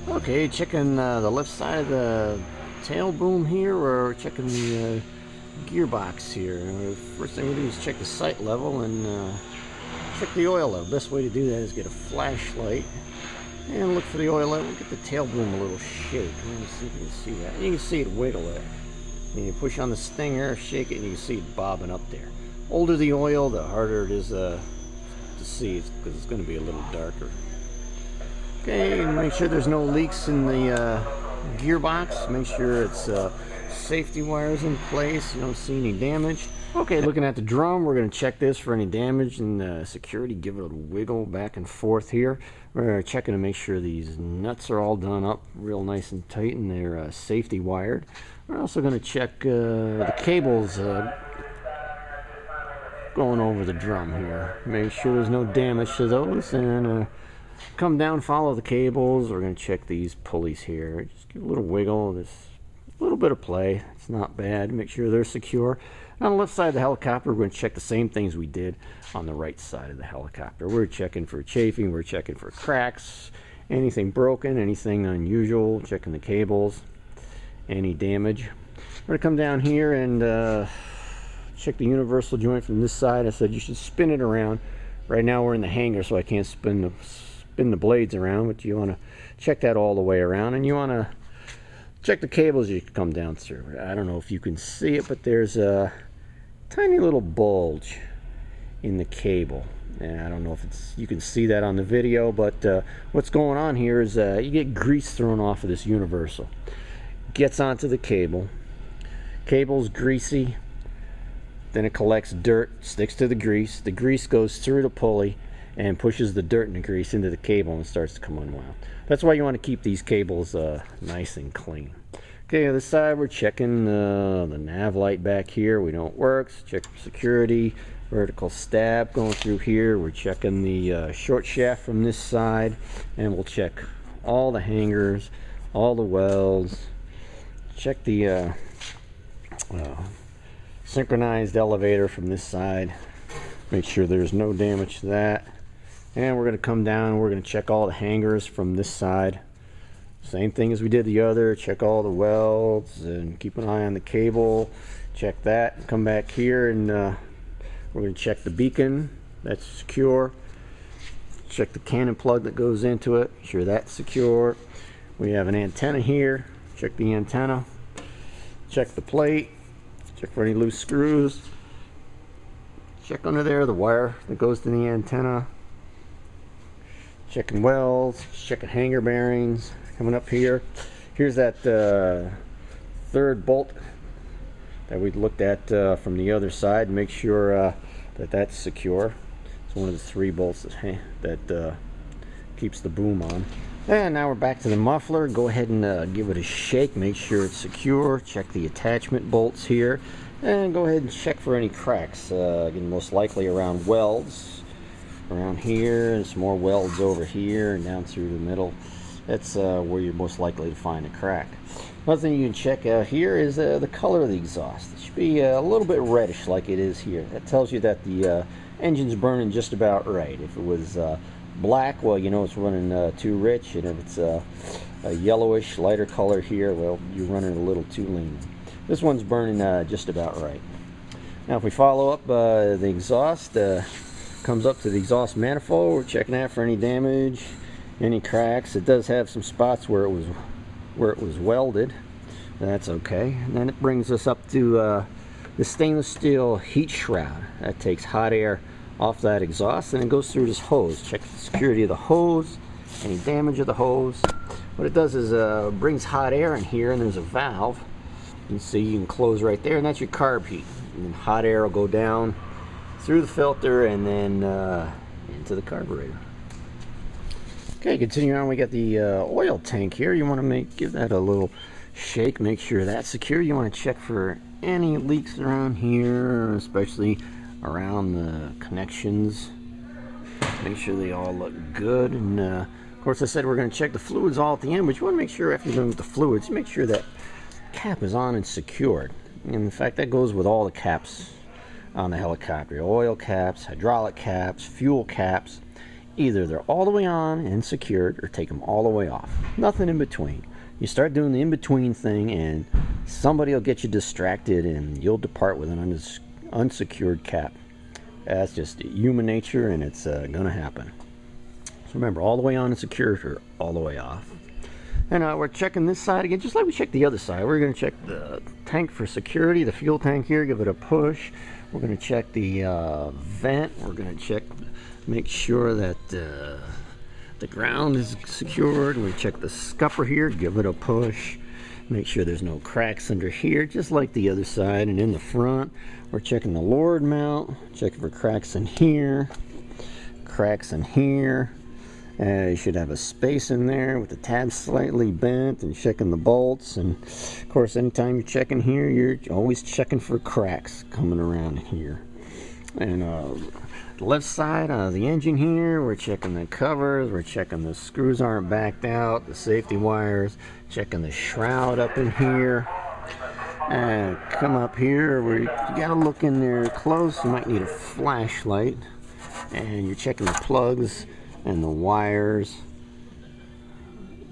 Okay, checking the left side of the tail boom here, or checking the gearbox here. First thing we do is check the sight level and check the oil level. Best way to do that is get a flashlight and look for the oil level. Get the tail boom a little shake. Let me see if you can see that. You can see it wiggle there. And you push on the stinger, shake it, and you can see it bobbing up there. Older the oil, the harder it is to see, because it's going to be a little darker. Okay, make sure there's no leaks in the gearbox. Make sure it's safety wires in place. You don't see any damage. Okay, looking at the drum, we're going to check this for any damage and security. Give it a wiggle back and forth here. We're checking to make sure these nuts are all done up real nice and tight and they're safety wired. We're also going to check the cables going over the drum here. Make sure there's no damage to those, and come down, follow the cables. We're going to check these pulleys here. Just give a little wiggle, just a little bit of play. It's not bad. Make sure they're secure. On the left side of the helicopter, we're going to check the same things we did on the right side of the helicopter. We're checking for chafing, we're checking for cracks, anything broken, anything unusual, checking the cables, any damage. We're going to come down here and check the universal joint from this side. I said you should spin it around. Right now we're in the hangar, so I can't spin the blades around, but you want to check that all the way around, and you want to check the cables you come down through. I don't know if you can see it, but there's a tiny little bulge in the cable, and I don't know if you can see that on the video, but what's going on here is you get grease thrown off of this universal. Gets onto the cable. Cable's greasy, then it collects dirt, sticks to the grease. The grease goes through the pulley and pushes the dirt and the grease into the cable and starts to come unwound. That's why you want to keep these cables nice and clean. Okay, on this side we're checking the nav light back here. We know it works. Check for security. Vertical stab going through here. We're checking the short shaft from this side, and we'll check all the hangers, all the welds. Check the synchronized elevator from this side. Make sure there's no damage to that. And we're going to come down and we're going to check all the hangers from this side. Same thing as we did the other. Check all the welds and keep an eye on the cable. Check that. Come back here and we're going to check the beacon. That's secure. Check the cannon plug that goes into it. Make sure that's secure. We have an antenna here. Check the antenna. Check the plate. Check for any loose screws. Check under there the wire that goes to the antenna. Checking welds, checking hanger bearings. Coming up here, here's that third bolt that we looked at from the other side. Make sure that that's secure. It's one of the 3 bolts that keeps the boom on. And now we're back to the muffler. Go ahead and give it a shake. Make sure it's secure. Check the attachment bolts here, and go ahead and check for any cracks. Again, most likely around welds. Around here, and some more welds over here and down through the middle. That's where you're most likely to find a crack. Another thing you can check out here is the color of the exhaust. It should be a little bit reddish like it is here. That tells you that the engine's burning just about right. If it was black, well, you know it's running too rich, and if it's a yellowish, lighter color here, well, you're running a little too lean. This one's burning just about right. Now if we follow up the exhaust, comes up to the exhaust manifold. We're checking that for any damage, any cracks. It does have some spots where it was welded. That's okay. And then it brings us up to the stainless steel heat shroud. That takes hot air off that exhaust, and it goes through this hose. Check the security of the hose, any damage of the hose. What it does is brings hot air in here, and there's a valve. You can see you can close right there, and that's your carb heat. And hot air will go down through the filter and then into the carburetor. Okay, continuing on, we got the oil tank here. You want to give that a little shake, make sure that's secure. You want to check for any leaks around here, especially around the connections. Make sure they all look good. And of course, I said we're going to check the fluids all at the end, but you want to make sure after you're done with the fluids, you make sure that cap is on and secured. And in fact, that goes with all the caps on the helicopter. Oil caps, hydraulic caps, fuel caps. Either they're all the way on and secured, or take them all the way off. Nothing in between. You start doing the in-between thing and somebody will get you distracted and you'll depart with an unsecured cap. That's just human nature, and it's gonna happen. So remember, all the way on and secured, or all the way off. And we're checking this side again, just like we checked the other side. We're going to check the tank for security, the fuel tank here, give it a push. We're going to check the vent. We're going to check, make sure that the ground is secured. We check the scupper here, give it a push. Make sure there's no cracks under here, just like the other side. And in the front, we're checking the lord mount, checking for cracks in here, cracks in here. You should have a space in there with the tab slightly bent, and checking the bolts. And of course, anytime you're checking here, you're always checking for cracks coming around here. And the left side of the engine here, we're checking the covers, we're checking the screws aren't backed out, the safety wires, checking the shroud up in here. And come up here, you gotta look in there close. You might need a flashlight. And you're checking the plugs and the wires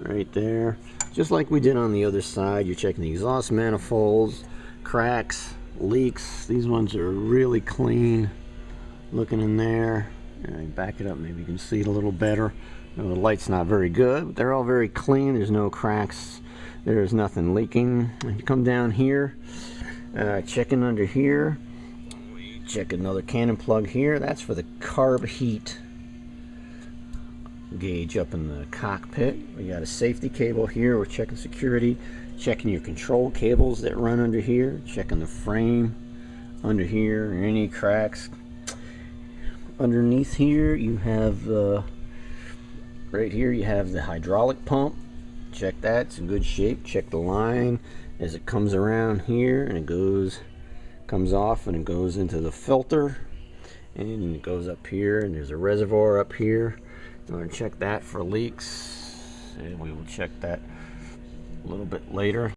right there, just like we did on the other side. You're checking the exhaust manifolds, cracks, leaks. These ones are really clean looking in there. Back it up, maybe you can see it a little better. The light's not very good, but they're all very clean. There's no cracks, there's nothing leaking. If you come down here, checking under here, check another cannon plug here. That's for the carb heat gauge up in the cockpit. We got a safety cable here. We're checking security, checking your control cables that run under here, checking the frame under here, any cracks. Underneath here you have right here you have the hydraulic pump. Check that, it's in good shape. Check the line as it comes around here, and it comes off and it goes into the filter, and it goes up here, and there's a reservoir up here. We're going to check that for leaks, and we will check that a little bit later.